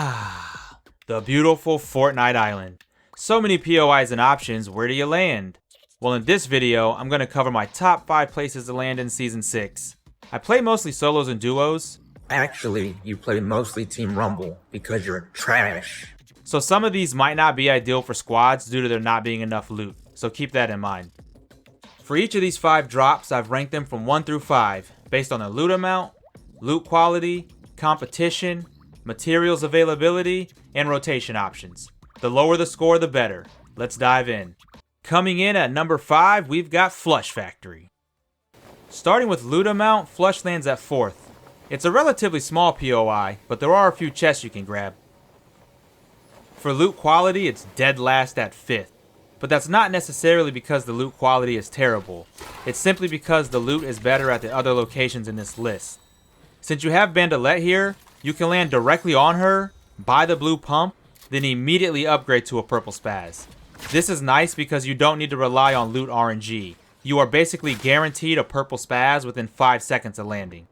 Ah, the beautiful Fortnite island. So many POIs and options, where do you land? Well, in this video, I'm going to cover my top 5 places to land in Season 6. I play mostly solos and duos. Actually, you play mostly Team Rumble because you're trash. So some of these might not be ideal for squads due to there not being enough loot, so keep that in mind. For each of these 5 drops, I've ranked them from 1 through 5, based on their loot amount, loot quality, competition, materials availability, and rotation options. The lower the score, the better. Let's dive in. Coming in at number 5, we've got Flush Factory. Starting with loot amount, Flush lands at 4th. It's a relatively small POI, but there are a few chests you can grab. For loot quality, it's dead last at 5th. But that's not necessarily because the loot quality is terrible. It's simply because the loot is better at the other locations in this list. Since you have Bandolette here, you can land directly on her, buy the blue pump, then immediately upgrade to a purple spaz. This is nice because you don't need to rely on loot RNG. You are basically guaranteed a purple spaz within 5 seconds of landing.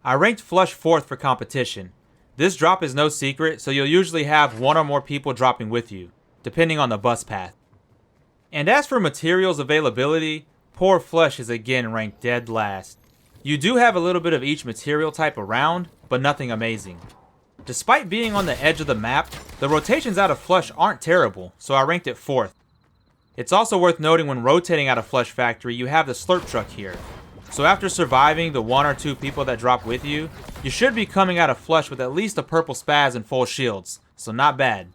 I ranked Flush 4th for competition. This drop is no secret, so you'll usually have 1 or more people dropping with you, depending on the bus path. And as for materials availability, Poor Flush is again ranked dead last. You do have a little bit of each material type around, but nothing amazing. Despite being on the edge of the map, the rotations out of Flush aren't terrible, so I ranked it 4th. It's also worth noting when rotating out of Flush Factory, you have the slurp truck here. So after surviving the 1 or 2 people that drop with you, you should be coming out of Flush with at least a purple spaz and full shields, so not bad.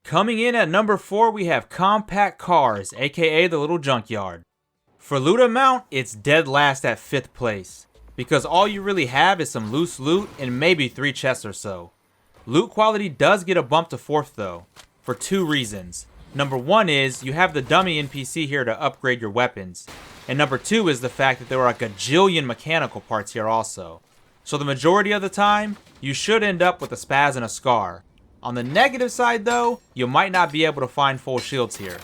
Coming in at number 4, we have Compact Cars, aka the Little Junkyard. For loot amount, it's dead last at 5th place, because all you really have is some loose loot and maybe 3 chests or so. Loot quality does get a bump to 4th though, for 2 reasons. Number 1 is, you have the dummy NPC here to upgrade your weapons. And number 2 is the fact that there are a gajillion mechanical parts here also. So the majority of the time, you should end up with a spaz and a scar. On the negative side though, you might not be able to find full shields here.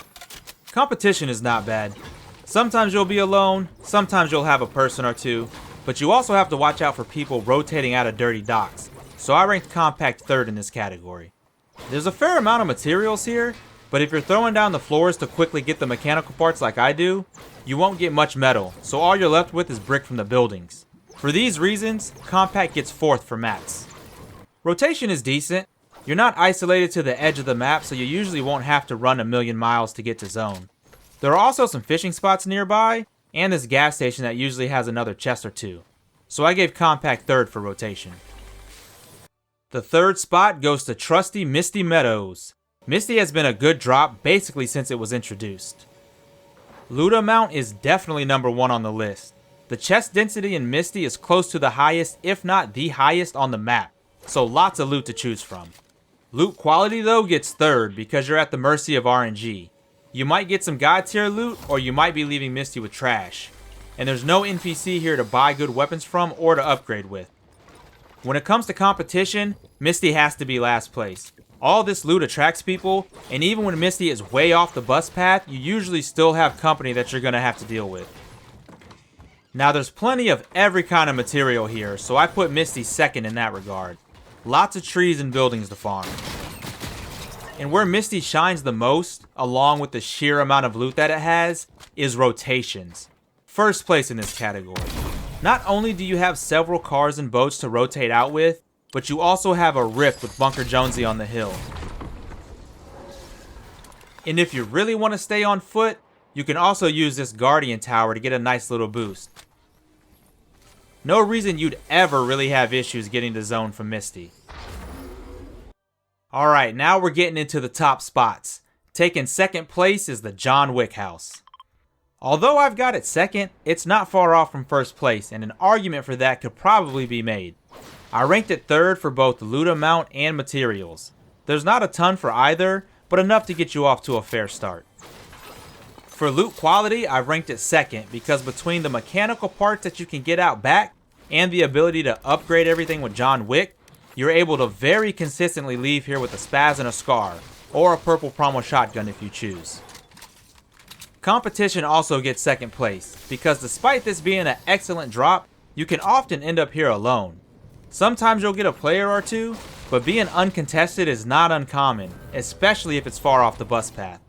Competition is not bad. Sometimes you'll be alone, sometimes you'll have a person or two, but you also have to watch out for people rotating out of dirty docks. So I ranked Compact 3rd in this category. There's a fair amount of materials here, but if you're throwing down the floors to quickly get the mechanical parts like I do, you won't get much metal, so all you're left with is brick from the buildings. For these reasons, Compact gets 4th for mats. Rotation is decent. You're not isolated to the edge of the map, so you usually won't have to run a million miles to get to zone. There are also some fishing spots nearby, and this gas station that usually has another chest or 2. So I gave Compact 3rd for rotation. The 3rd spot goes to trusty Misty Meadows. Misty has been a good drop basically since it was introduced. Loot amount is definitely number 1 on the list. The chest density in Misty is close to the highest, if not the highest on the map, so lots of loot to choose from. Loot quality though gets 3rd because you're at the mercy of RNG. You might get some god tier loot, or you might be leaving Misty with trash. And there's no NPC here to buy good weapons from or to upgrade with. When it comes to competition, Misty has to be last place. All this loot attracts people, and even when Misty is way off the bus path, you usually still have company that you're going to have to deal with. Now there's plenty of every kind of material here, so I put Misty 2nd in that regard. Lots of trees and buildings to farm. And where Misty shines the most, along with the sheer amount of loot that it has, is rotations. 1st place in this category. Not only do you have several cars and boats to rotate out with, but you also have a rift with Bunker Jonesy on the hill. And if you really want to stay on foot, you can also use this Guardian Tower to get a nice little boost. No reason you'd ever really have issues getting to zone from Misty. Alright, now we're getting into the top spots. Taking 2nd place is the John Wick house. Although I've got it 2nd, it's not far off from 1st place, and an argument for that could probably be made. I ranked it 3rd for both loot amount and materials. There's not a ton for either, but enough to get you off to a fair start. For loot quality, I ranked it 2nd because between the mechanical parts that you can get out back and the ability to upgrade everything with John Wick, you're able to very consistently leave here with a spaz and a scar, or a purple promo shotgun if you choose. Competition also gets 2nd place, because despite this being an excellent drop, you can often end up here alone. Sometimes you'll get a player or two, but being uncontested is not uncommon, especially if it's far off the bus path.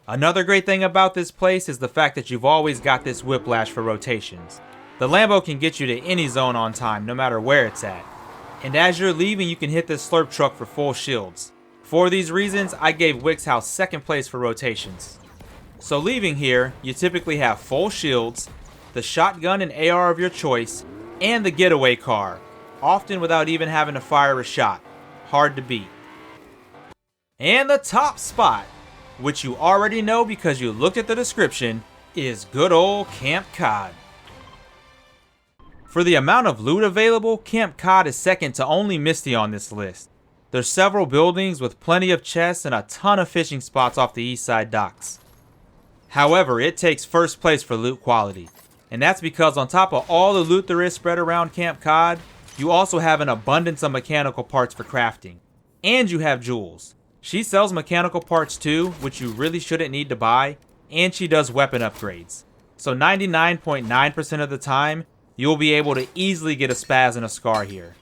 Another great thing about this place is the fact that you've always got this whiplash for rotations. The Lambo can get you to any zone on time, no matter where it's at. And as you're leaving, you can hit this slurp truck for full shields. For these reasons, I gave Wick's house second place for rotations. So leaving here, you typically have full shields, the shotgun and AR of your choice, and the getaway car, often without even having to fire a shot. Hard to beat. And the top spot, which you already know because you looked at the description, is good old Camp Cod. For the amount of loot available, Camp Cod is second to only Misty on this list. There's several buildings with plenty of chests and a ton of fishing spots off the east side docks. However, it takes first place for loot quality. And that's because on top of all the loot there is spread around Camp Cod, you also have an abundance of mechanical parts for crafting. And you have Jules. She sells mechanical parts too, which you really shouldn't need to buy, and she does weapon upgrades. So 99.9% of the time, you'll be able to easily get a spaz and a scar here.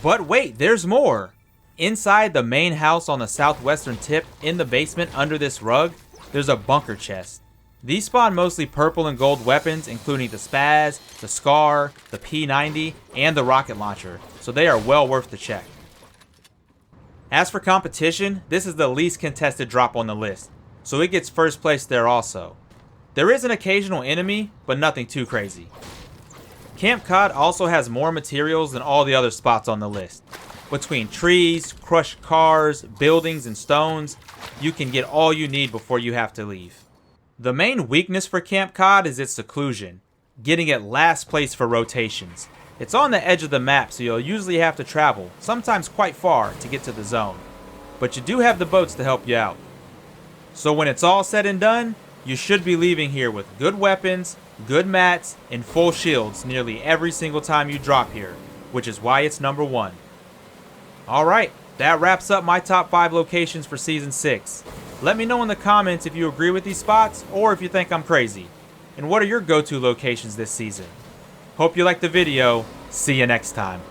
But wait, there's more! Inside the main house on the southwestern tip, in the basement under this rug, there's a bunker chest. These spawn mostly purple and gold weapons, including the spaz, the scar, the P90, and the rocket launcher, so they are well worth the check. As for competition, this is the least contested drop on the list, so it gets first place there also. There is an occasional enemy, but nothing too crazy. Camp Cod also has more materials than all the other spots on the list. Between trees, crushed cars, buildings, and stones, you can get all you need before you have to leave. The main weakness for Camp Cod is its seclusion, getting it last place for rotations. It's on the edge of the map, so you'll usually have to travel, sometimes quite far, to get to the zone. But you do have the boats to help you out. So when it's all said and done, you should be leaving here with good weapons, good mats, and full shields nearly every single time you drop here, which is why it's number 1. Alright, that wraps up my top 5 locations for Season 6. Let me know in the comments if you agree with these spots or if you think I'm crazy. And what are your go-to locations this season? Hope you liked the video. See you next time.